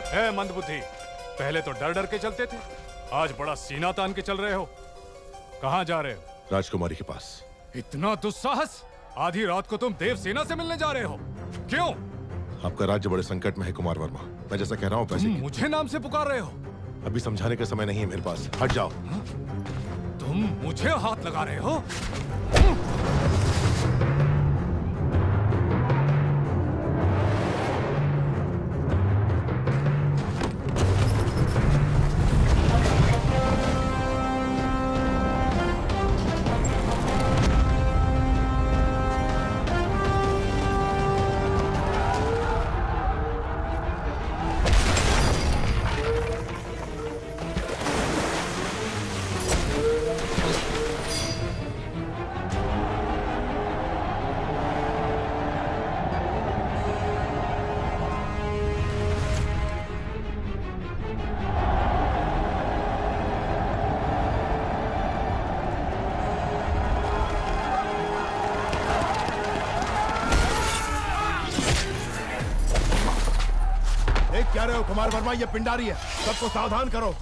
है मंदबुद्धि, पहले तो डर डर के चलते थे, आज बड़ा सीना तान के चल रहे हो। कहां जा रहे हो? राजकुमारी के पास। इतना दुस्साहस? आधी रात को तुम देवसेना से मिलने जा रहे हो? क्यों? आपका राज्य बड़े संकट में है कुमार वर्मा। मैं जैसा कह रहा हूँ पैसे मुझे नाम से पुकार रहे हो? अभी समझाने का समय नहीं है मेरे पास, हट जाओ। तुम मुझे हाथ लगा रहे हो? क्या रहे हो कुमार वर्मा? ये पिंडारी है, सबको सावधान करो।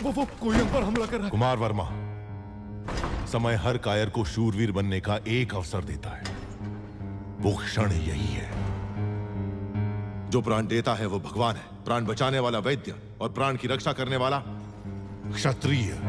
वो कोई हम पर हमला कर रहा है। कुमार वर्मा, समय हर कायर को शूरवीर बनने का एक अवसर देता है, वो क्षण यही है। जो प्राण देता है वो भगवान है, प्राण बचाने वाला वैद्य और प्राण की रक्षा करने वाला क्षत्रिय।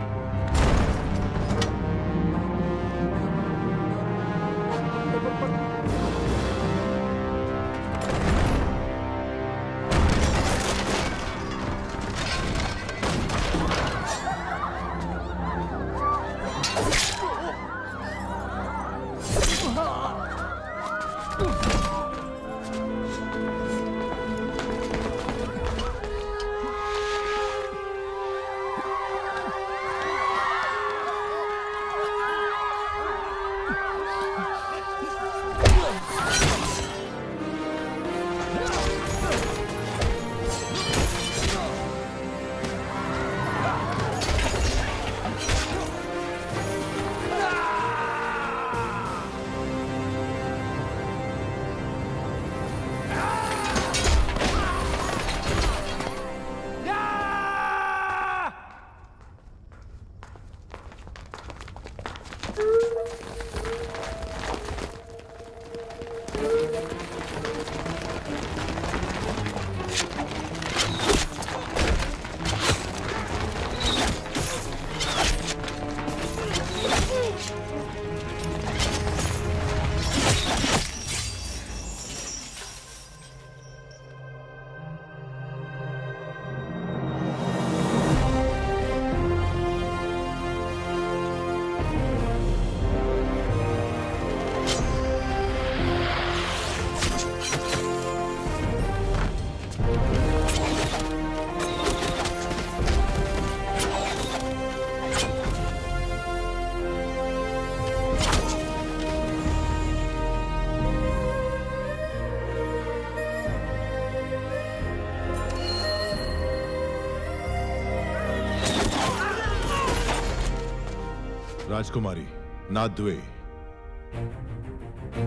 राजकुमारी नाद्वे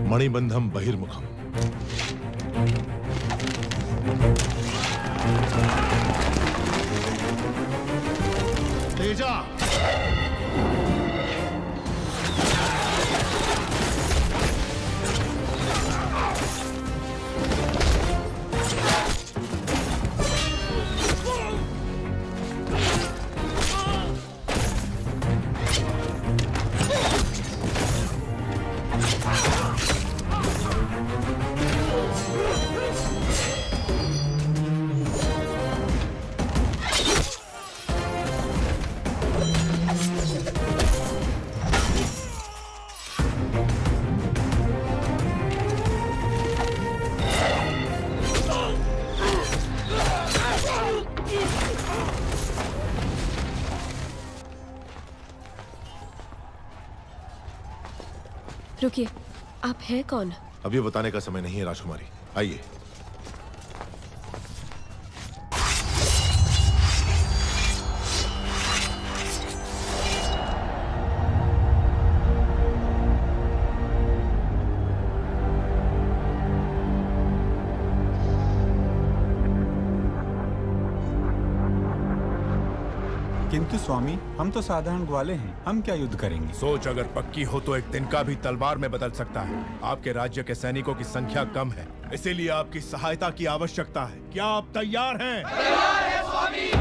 मणिबंधम बहिर्मुखम। तेजा। रुकिए, आप हैं कौन? अभी बताने का समय नहीं है राजकुमारी, आइए। किंतु स्वामी, हम तो साधारण ग्वाले हैं, हम क्या युद्ध करेंगे? सोच अगर पक्की हो तो एक तिनका भी तलवार में बदल सकता है। आपके राज्य के सैनिकों की संख्या कम है, इसीलिए आपकी सहायता की आवश्यकता है। क्या आप तैयार हैं? तैयार है स्वामी।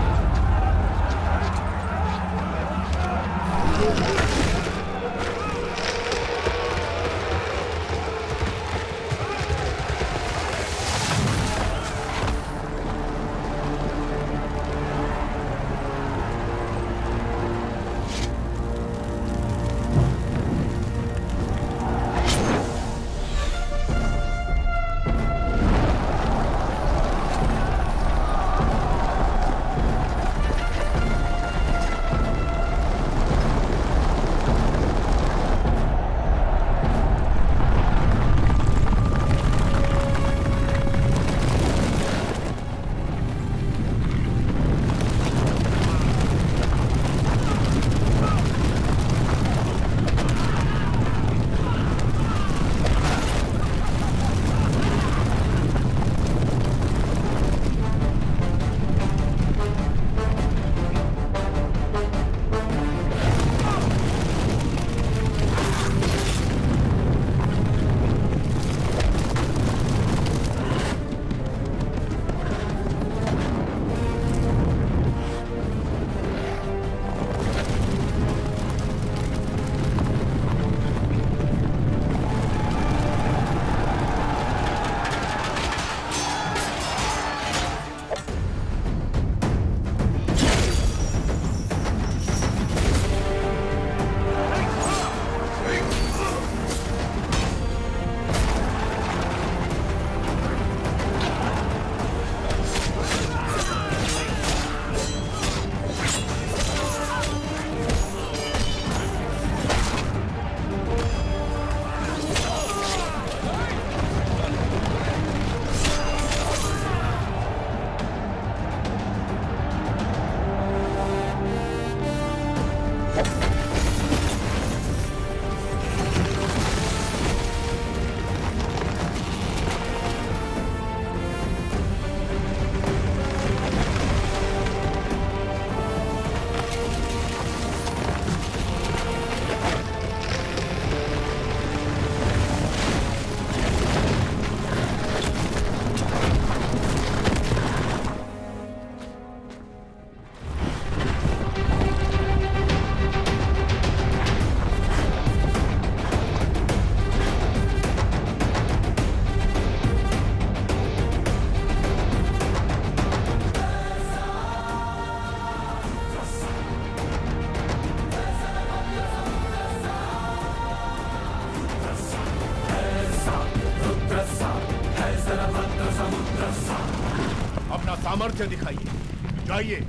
अपना सामर्थ्य दिखाइए। जाइए।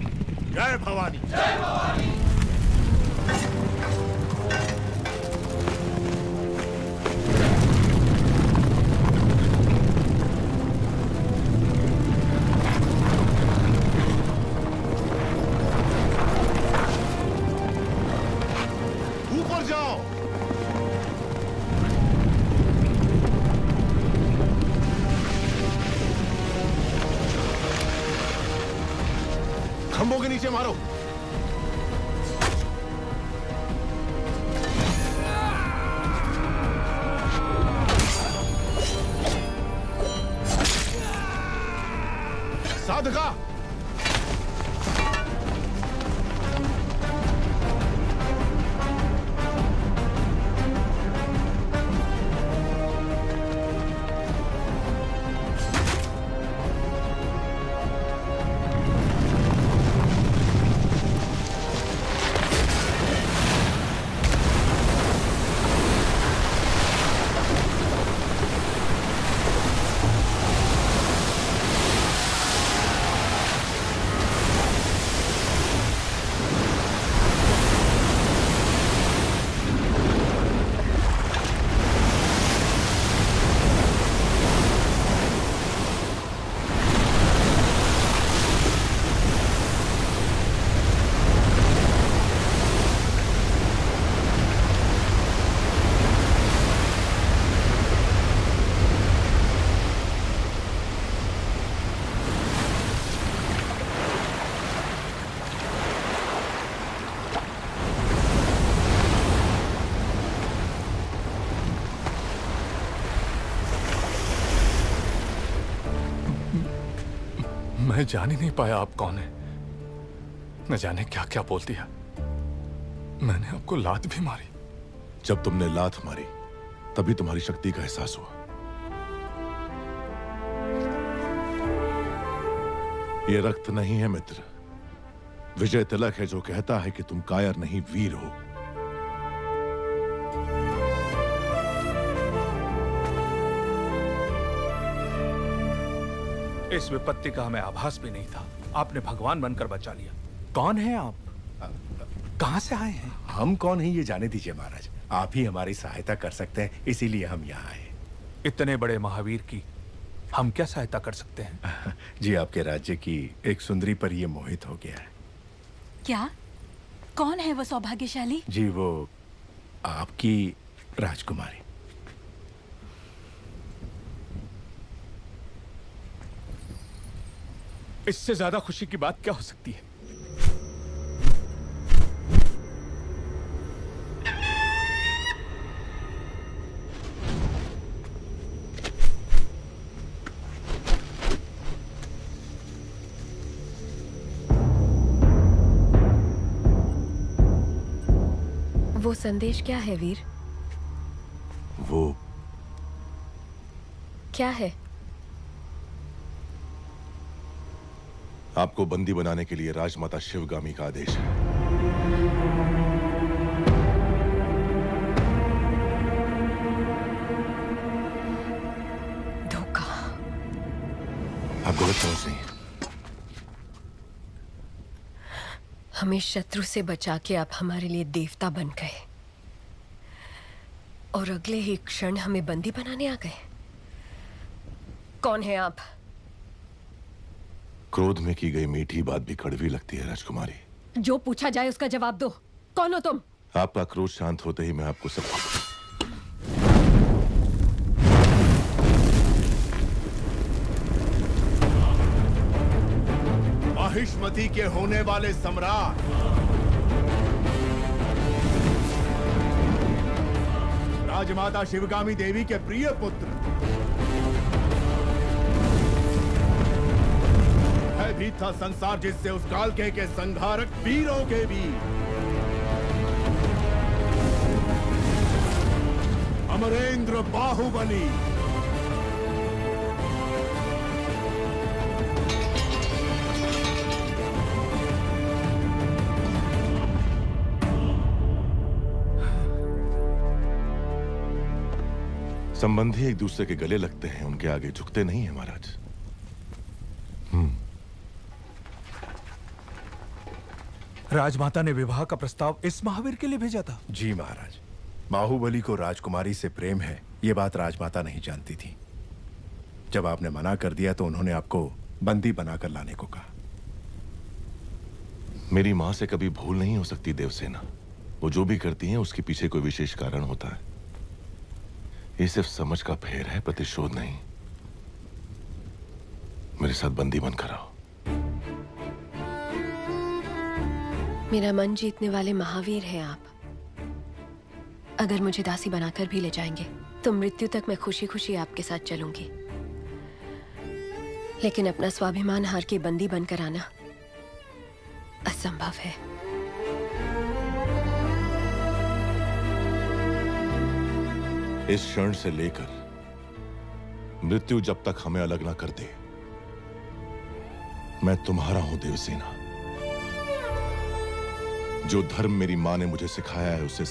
जय भवानी। जय भवानी। ऊपर जाओ। खंभों के नीचे मारो। मैं जान ही नहीं पाया आप कौन है। न जाने क्या क्या बोल दिया। मैंने आपको लात भी मारी। जब तुमने लात मारी तभी तुम्हारी शक्ति का एहसास हुआ। ये रक्त नहीं है मित्र, विजय तिलक है जो कहता है कि तुम कायर नहीं वीर हो। इस विपत्ति का हमें आभास भी नहीं था। आपने भगवान बनकर बचा लिया। कौन है आप? कहां से आए हैं? हम कौन हैं ये जाने दीजिए महाराज। आप ही हमारी सहायता कर सकते हैं, इसीलिए हम यहाँ आए। इतने बड़े महावीर की हम क्या सहायता कर सकते हैं? जी, आपके राज्य की एक सुंदरी पर ये मोहित हो गया है। क्या? कौन है वो सौभाग्यशाली? जी, वो आपकी राजकुमारी। इससे ज्यादा खुशी की बात क्या हो सकती है? वो संदेश क्या है वीर? वो क्या है? आपको बंदी बनाने के लिए राजमाता शिवगामी का आदेश है। धोखा। आप गलत समझ रही हैं। हमें शत्रु से बचा के आप हमारे लिए देवता बन गए और अगले ही क्षण हमें बंदी बनाने आ गए। कौन है आप? क्रोध में की गई मीठी बात भी कड़वी लगती है राजकुमारी। जो पूछा जाए उसका जवाब दो। कौन हो तुम? आपका क्रोध शांत होते ही मैं आपको सब महिष्मती के होने वाले सम्राट, राजमाता शिवगामी देवी के प्रिय पुत्र, भी था संसार जिससे उस काल के संहारक वीरों के वीर, अमरेंद्र बाहुबली। संबंधी एक दूसरे के गले लगते हैं, उनके आगे झुकते नहीं हैं महाराज। राजमाता ने विवाह का प्रस्ताव इस महावीर के लिए भेजा था? जी महाराज, बाहुबली को राजकुमारी से प्रेम है ये बात राजमाता नहीं जानती थी। जब आपने मना कर दिया तो उन्होंने आपको बंदी बनाकर लाने को कहा। मेरी मां से कभी भूल नहीं हो सकती देवसेना। वो जो भी करती हैं उसके पीछे कोई विशेष कारण होता है। ये सिर्फ समझ का फेर है, प्रतिशोध नहीं। मेरे साथ बंदी बनकर आओ। मेरा मन जीतने वाले महावीर हैं आप। अगर मुझे दासी बनाकर भी ले जाएंगे तो मृत्यु तक मैं खुशी खुशी आपके साथ चलूंगी। लेकिन अपना स्वाभिमान हार के बंदी बनकर आना असंभव है। इस क्षण से लेकर मृत्यु जब तक हमें अलग ना कर दे, मैं तुम्हारा हूं देवसेना। जो धर्म मेरी मां ने मुझे सिखाया है उसे